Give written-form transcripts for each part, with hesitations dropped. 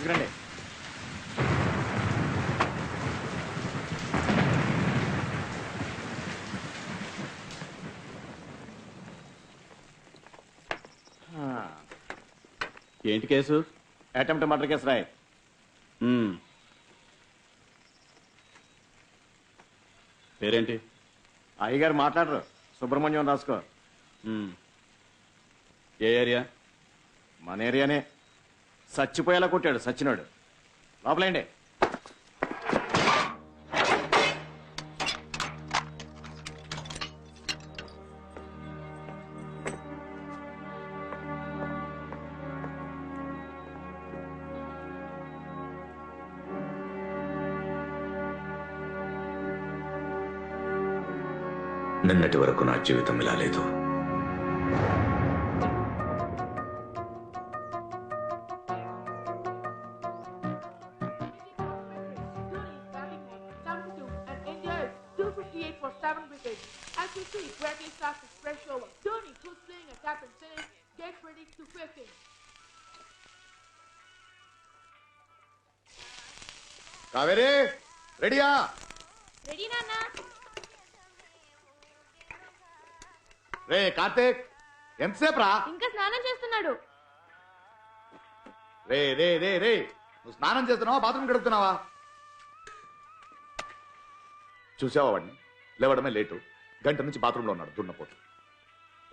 తీసుకురండి. ఏంటి case? Attempt murder case రాయ్. పేరేంటి? అయ్యగారు మాట్లాడరు. సుబ్రహ్మణ్యం రాసుకో. ఏ ఏరియా? మన ఏరియానే. చచ్చిపోయేలా కొట్టాడు సచ్చినాడు. లోపలేండి. నిన్నటి వరకు నా జీవితం ఇలా లేదు. కావేరే రెడీయా? రెడీ నాన్న. రే కార్తీక్, ఎంతసేపు రా? ఇంకా స్నానం చేస్తున్నాడు. రే రే రే రే నువ్వు స్నానం చేస్తున్నావా, బాత్రూమ్ గడుపుతున్నావా? చూసావా వాడిని? లేవడమే లేటు. గంట నుంచి బాత్రూంలో ఉన్నాడు దున్నపోతు.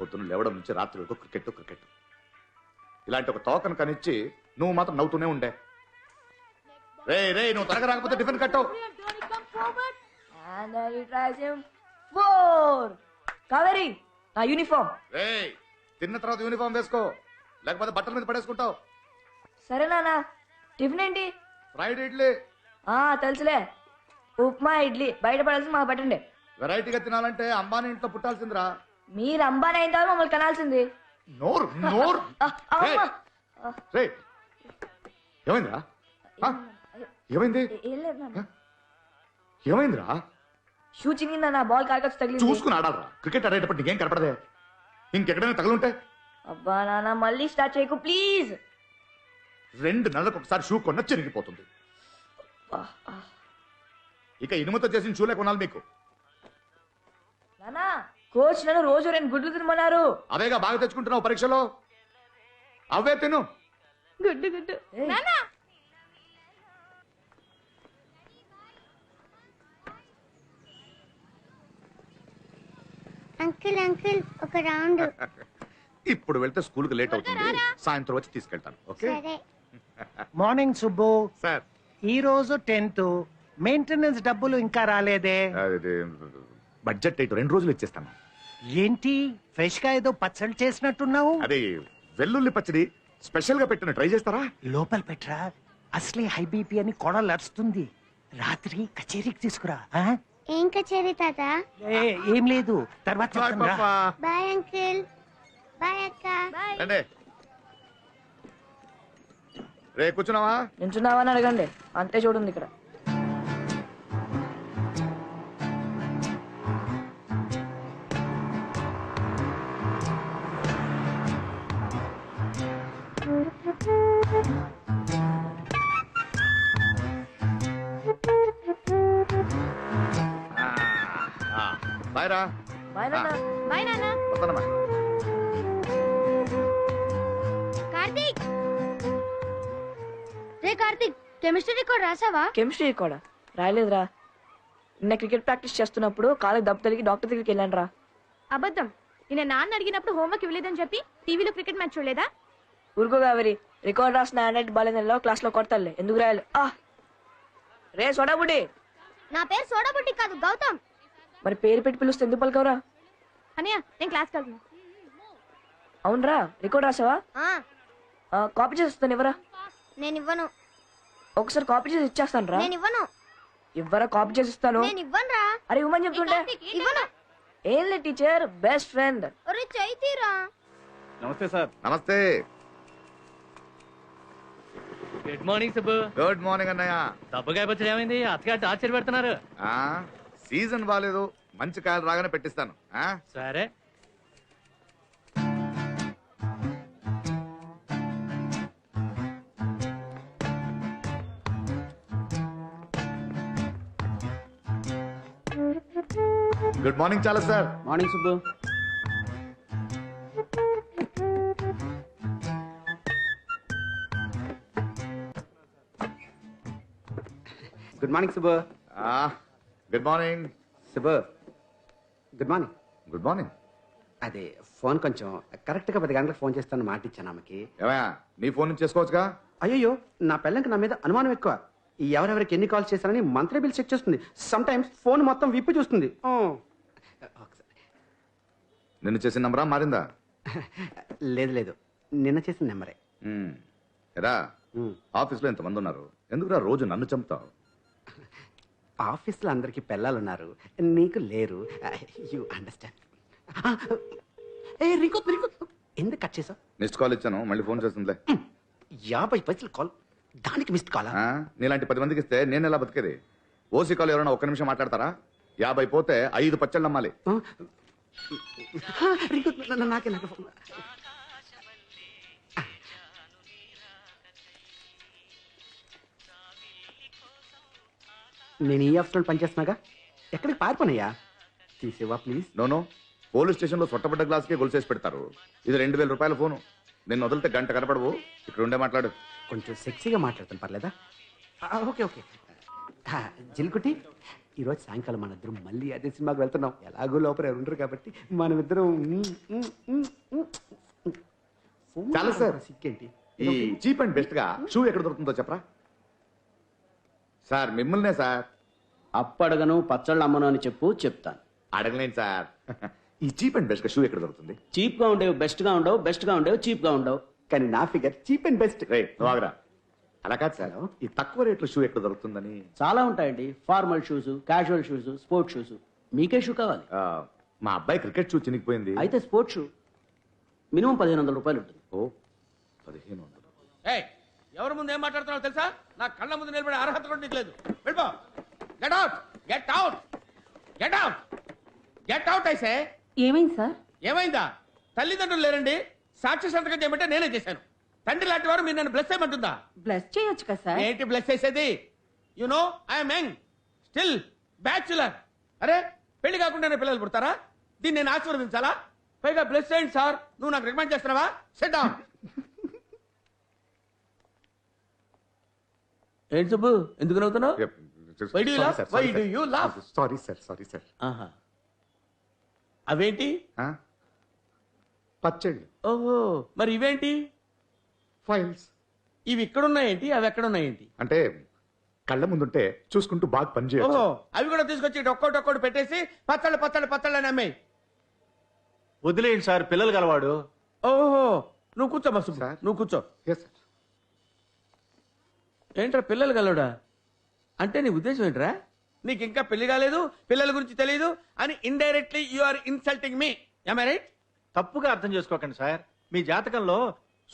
పొద్దున్న లేవడం నుంచి రాత్రి వరకు క్రికెట్ క్రికెట్. ఇలాంటి ఒక తోకను కనిచ్చి నువ్వు మాత్రం నవ్వుతూనే ఉండే. రే రే నువ్వు త్వరగా రాకపోతే టిఫిన్ కట్టు. కావేరి, నా యూనిఫామ్. రే తిన్న తర్వాత యూనిఫామ్ వేసుకో, లేకపోతే బట్టల మీద పడేసుకుంటావు. సరే నాన్న. టిఫిన్ ఏంటి? ఫ్రైడ్ ఇడ్లీ. తెలుసులే, ఉప్మా ఇడ్లీ. బయట పడాల్సింది మాకు పెట్టండి. వెరైటీగా తినాలంటే అంబానీ ఇంట్లో పుట్టాల్సిందిరా. మీరు అంబానీ అయిన తర్వాత మమ్మల్ని కనాల్సింది. నోరు నోరు. రే ఏమైందిరా? ఏమైంది? ఏం లేదు నాన్న. ఏమైందిరా? షూ చినిగిందన్న, బాల్ కారకొచ్చి తగిలింది. చూసుకుని ఆడాలరా. క్రికెట్ ఆడేటప్పుడు నీకేం కనపడదే? ఇంకెక్కడైనా తగులుంటే? అబ్బా నాన్న, మళ్ళీ స్టార్ట్ చేయకు ప్లీజ్. 2 నెలలకు ఒకసారి షూ కొన్న చిరిగిపోతుంది. ఇక ఇనుముతో చేసిన షూలే కొనాలి మీకు. నాన్న, కోచ్ నన్ను రోజు 2 గుడ్లు తినమన్నారు. అవేగా బాగా తెచ్చుకుంటున్నావు పరీక్షలో, అవే తిను. గుడ్డు గుడ్డు. నాన్న అంకుల్ అంకుల్ ఒక రౌండ్. ఇప్పుడు వెళ్తే స్కూల్కి లేట్ అవుతుంది, సాయంత్రం వచ్చి తీసుకెళ్తాను. ఓకే? సరే. మార్నింగ్ సుబ్బు. సార్ ఈ రోజు 10th, మెయింటెనెన్స్ డబ్బులు ఇంకా రాలేదే? బడ్జెట్ 2 రోజులు ఇచ్చేస్తాను. ఏంటి ఫ్రెష్ గా ఏదో పచ్చడి చేసినట్టున్నావు? అదే వెల్లుల్లి పచ్చడి స్పెషల్ గా పెట్టిన, ట్రై చేస్తారా? లోపల పెట్టరా, అసలే హై బీపీ అని కొడలు అరుస్తుంది. రాత్రి కచేరీకి తీసుకురా. ఏం కచేరీ తాత? ఏం లేదు, తర్వాత చెప్తాను రా. Bye uncle. బాయ్ అక్క. రండి. రే కూర్చున్నావా? నించున్నావా అని అడగండి, అంతే చూడండి ఇక్కడ. బాయ్ రా. బాయ్ నాన్న. బాయ్ నాన్న. వస్తానమ్మా. కార్తీక్, రే కార్తీక్, కెమిస్ట్రీ రికార్డ్ రాసావా? కెమిస్ట్రీ కూడా రాయలేదురా. నిన్న క్రికెట్ ప్రాక్టీస్ చేస్తున్నప్పుడు కాలేజ్ దెబ్బ తగిలి డాక్టర్ దగ్గరికి వెళ్ళాను రా. అబద్ధం. నిన్న నాన్న అడిగినప్పుడు హోంవర్క్ ఇవ్వలేదని చెప్పి టీవీలో క్రికెట్ మ్యాచ్ చూడలేదా? ఊరుకో కావేరి, రికార్డ్ రాసిన హ్యాండ్ బాలేదో క్లాస్ లో కొడతాలే, ఎందుకు రాయాలి? రే సోడాబుడ్డి. నా పేరు సోడాబుడ్డి కాదు, గౌతమ్. మరి పేరు పెట్టి పిలుస్తే ఎందుకు పలకవరా? అన్నయ్య నేను క్లాస్కి వెళ్తున్నా. అవునరా, రికార్డ్ రాసావా? కాపీ చేస్తాను, ఇవ్వరా. నేను ఇవ్వను. ఒకసారి కాపీ చేసి ఇచ్చేస్తాను రా. నేను ఇవ్వను. ఇవ్వరా, కాపీ చేసి ఇస్తాను. నేను ఇవ్వను రా. అరే ఇవ్వమని చెప్తుంటే. ఇవ్వను. ఏం లే టీచర్, బెస్ట్ ఫ్రెండ్. ఒరే చైతీరా. నమస్తే సార్. నమస్తే. Good morning Subbu. Good morning అన్నయ్య. దెబ్బకాయ పచ్చడి ఏమైంది? అత్తగారు టార్చర్ పెడుతున్నారు. సీజన్ బాగాలేదు, మంచి కాయలు రాగానే పెట్టిస్తాను. సరే. గుడ్ మార్నింగ్ చాలా sir. Morning Subbu. Good morning Subbu. Good morning. Subbu good morning. Good morning. అదే ఫోన్ కొంచెం కరెక్ట్గా 10 గంటలకు ఫోన్ చేస్తాను మాట ఇచ్చాను ఆమెకి. ఏమయ్యా నీ ఫోన్ నుంచి చేసుకోవచ్చుగా? అయ్యో నా పిల్లలకి నా మీద అనుమానం ఎక్కువ. ఈ ఎవరెవరికి ఎన్ని కాల్స్ చేశారని మంత్లీ బిల్ చెక్ చేస్తుంది. సమ్ టైమ్స్ ఫోన్ మొత్తం విప్పి చూస్తుంది. నిన్ను చేసిన నంబరా మారిందా? లేదు లేదు, నిన్న చేసిన నెంబరే. ఎరా ఆఫీస్లో ఎంతమంది ఉన్నారు, ఎందుకురా రోజు నన్ను చంపుతావు? ఆఫీస్లో అందరికి పిల్లలు ఉన్నారు, నీకు లేరు. You understand. ఏ రింకు ఎందుకు కట్ చేసావు? మిస్డ్ కాల్ ఇచ్చాను, మళ్ళీ ఫోన్ చేస్తుందిలే. 50 పైసలు కాల్, దానికి మిస్డ్ కాల్? నీలాంటి 10 మందికి ఇస్తే నేను ఎలా బతికేది? ఓసీ కాల్ ఎవరైనా 1 నిమిషం మాట్లాడతారా? 50 పోతే 5 పచ్చళ్ళు నమ్మాలి. రింకు నాకే నాకు ఫోన్. నేను ఈ ఆఫీస్లో పనిచేస్తున్నాగా, ఎక్కడికి పారిపోనయ్యా? తీసేవా ప్లీజ్? నోనో, పోలీస్ స్టేషన్లో సొట్టబడ్డ గ్లాస్కే గొలుసేసి పెడతారు. ఇది 2000 రూపాయల ఫోను. నిన్ను వదిలితే గంట కనపడవు. ఇక్కడ ఉండే మాట్లాడు. కొంచెం సెక్సీగా మాట్లాడతాను, పర్లేదా? Okay okay. జిల్కుటి, ఈరోజు సాయంకాలం మన ఇద్దరం మళ్ళీ అదే సినిమాకి వెళ్తున్నాం. ఎలాగో లోపల ఎవరు ఉండరు కాబట్టి మనమిద్దరం. చాలా సార్. సిక్కేంటి? ఈ చీప్ అండ్ బెస్ట్ గా షూ ఎక్కడ దొరుకుతుందో చెప్పరా? సార్ మిమ్మల్నే సార్. అప్పడగను పచ్చళ్ళు అమ్మను అని చెప్తాను. అడగలేండి సార్. ఈ చీప్ అండ్ బెస్ట్ గా షూ ఎక్కడ దొరుకుతుంది? చీప్ గా ఉండేవి బెస్ట్ గా ఉండవు, బెస్ట్ గా ఉండేవి చీప్ గా ఉండవు. కానీ నా ఫిగర్ చీప్ అండ్ బెస్ట్. రే నువ్వురా. అలా కాదు సార్, ఈ తక్కువ రేట్లో షూ ఎక్కడ దొరుకుతుందని. చాలా ఉంటాయండి. Formal shoes, casual shoes, sports shoes. మీకే షూ కావాలి? మా అబ్బాయి క్రికెట్ షూ చినిగిపోయింది. అయితే స్పోర్ట్స్ షూ మినిమం 1500 రూపాయలు ఉంటుంది. ఓ 1500. ఎవరి ముందు ఏం మాట్లాడుతున్నావు తెలుసా? నా కళ్ళ ముందు నిలబడే అర్హత కూడా నీకు లేదు. వెళ్ళిపో. Get out, get out, get out, get out. అయితే ఏమైంది సార్? ఏమైందా? తల్లిదండ్రులు లేరండి, సాక్షి సంతకం చేయమంటే నేనే చేశాను. తండ్రి లాంటి వారు మీరు నన్ను బ్లెస్ చేయమంటుందా? బ్లస్ చేయొచ్చు కదా సార్. ఏంటి బ్లెస్ చేసేది? You know I'm young, still bachelor. అరే పెళ్లి కాకుండానే పిల్లలు పుడతారా? దీన్ని నేను ఆశీర్వదించాలా? పైగా బ్లెస్ చేయండి సార్. నువ్వు నాకు రికమెండ్ చేస్తున్నావా? SIT down. ఏంటి సుబ్బు, ఎందుకు నవ్వుతున్నావు? Why do you laugh? Why do you laugh? Sorry sir. ఆహా, అవేంటి? పచ్చళ్ళు. ఓహో, మరి ఇవేంటి? ఫైల్స్. ఇవి ఇక్కడున్నాయేంటి, అవి ఎక్కడున్నాయేంటి? అంటే కళ్ళ ముందుంటే చూసుకుంటూ బాగా పనిచేయచ్చు. ఓహో, అవి కూడా తీసుకొచ్చి ఒక్కోటి పెట్టేసి పచ్చళ్ళు అని అమ్మాయి. వదిలేయండి సార్, పిల్లలు గలవాడు. ఓహో, నువ్వు కూర్చోమ్మా సుబ్బు, సార్. నువ్వు కూర్చో. Yes, sir. ఏంట్రా పిల్లలు కలవడా అంటే నీ ఉద్దేశం ఏంట్రా? నీకు ఇంకా పెళ్లి కాలేదు, పిల్లల గురించి తెలియదు అని indirectly you are insulting me. Am I right? తప్పుగా అర్థం చేసుకోకండి సార్. మీ జాతకంలో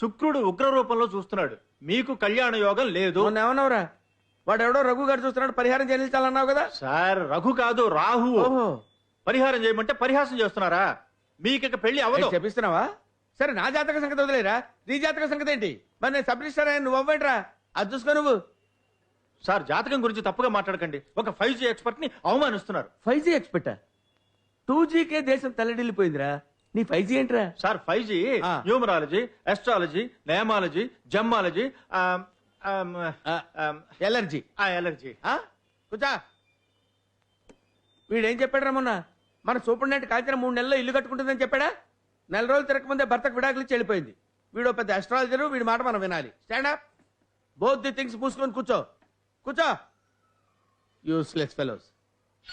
శుక్రుడు ఉగ్ర రూపంలో చూస్తున్నాడు. మీకు కళ్యాణ యోగం లేదు. మొన్న ఏమన్నావురా? వాడెవడో రఘు గారు చూస్తున్నాడు, పరిహారం చెల్లించాలన్నావు కదా? సార్ రఘు కాదు, రాహు. ఓహో, పరిహారం చేయమంటే పరిహాసం చేస్తున్నారా? మీకు పెళ్లి అవ్వదు. చెప్పిస్తున్నావా? సరే నా జాతక సంగతి వదిలేరా, నీ జాతక సంగతి ఏంటి? మరి నేను సబ్ రిజిస్టర్ అయ్యాను, నువ్వు అవ్వేంట్రా? అది చూసుకో నువ్వు. సార్ జాతకం గురించి తప్పుగా మాట్లాడకండి. ఒక 5G ఎక్స్పర్ట్ ని అవమానిస్తున్నారు. 5G ఎక్స్పెక్టా? 2Gకే దేశం తల్లడిల్లిపోయిందిరా, నీ 5G ఏంట్రా? సార్ 5G ఆ. Numerology, astrology, nameology, gemology, allergy. Allergy. కూర్చో. వీడేం చెప్పాడు రా మొన్న? మన సూపరింటెండెంట్ కాల్చిన 3 నెలల్లో ఇల్లు కట్టుకుంటుందని చెప్పాడా? 4 రోజులు తిరగకముందే భర్తకు విడాకులు ఇచ్చి వెళ్ళిపోయింది. వీడు పెద్ద అస్ట్రాలజరు, వీడి మాట మనం వినాలి. Stand up. Both the things మూసుకొని కూర్చో. Useless fellows.